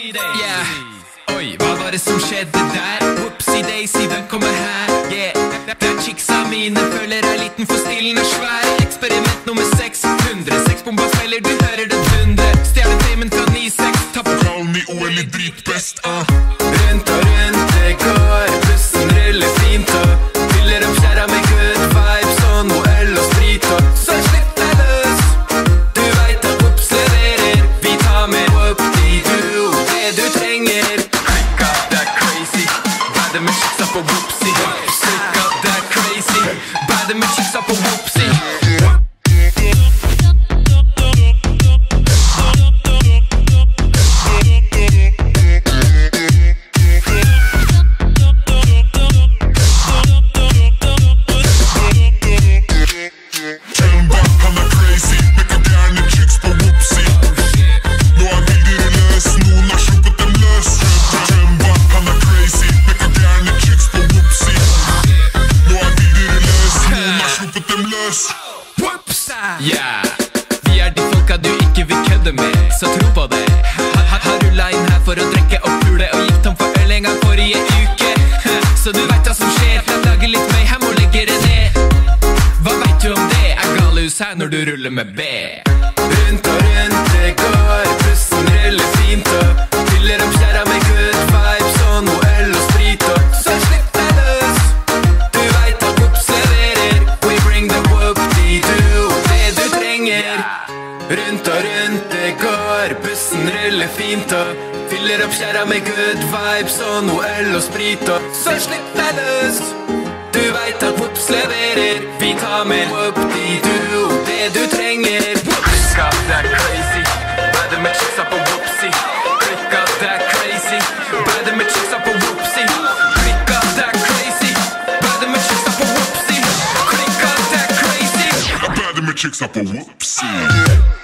Yeah. Oi, hva var det som skjedde der? Whoopsie daisy, hvem kommer her? Yeah. Det er chicksa mine, føler er liten for stilen er svær. Eksperiment nummer 600. Sexbomba spiller, du hører det dundre. Stjerne famen fra 9-6. Ta på Kallen i OL i dritbest, Rundt og rundt det går, bussen ruller fint og fyller opp skjæra med good vibes og noe øl og sprit og så slipp deg løs. Du vet at Whoops leverer, vi tar med whoop-dee-doo. Det du trenger, klikk at det er crazy, bade med chicksa på Whoopsie. Klikk at det er crazy, bade med chicksa på Whoopsie. Yeah, vi er de folka du ikke vil kødde med, så tro på det. Har rullet inn her for å drekke og pule og gikk tom for øl en gang forrige uke. Så du vet hva som skjer, jeg lager litt meg, jeg må legge det ned. Hva vet du om det? Er galehus her når du ruller med B. Rundt og rundt det går, bussen ruller fint og fyller opp skjæra med good vibes og noe øl og sprit og så slipp deg løs. Du vet at Whoops leverer, we bring the whoop-dee-doo. Rundt og rundt det går, bussen ruller fint og fyller opp skjæra med good vibes og noe øl og sprit og så slipp deg løs. Du vet at Whoops leverer, vi tar med whoop-dee-doo. Det du trenger, klikk at det er crazy, bade med chicksa på Whoopsie. Klikk at det er crazy, bade med chicksa på Whoopsie. Klikk at det er crazy, bade med chicksa på Whoopsie. Klikk at det er crazy, bade med chicksa på Whoopsie.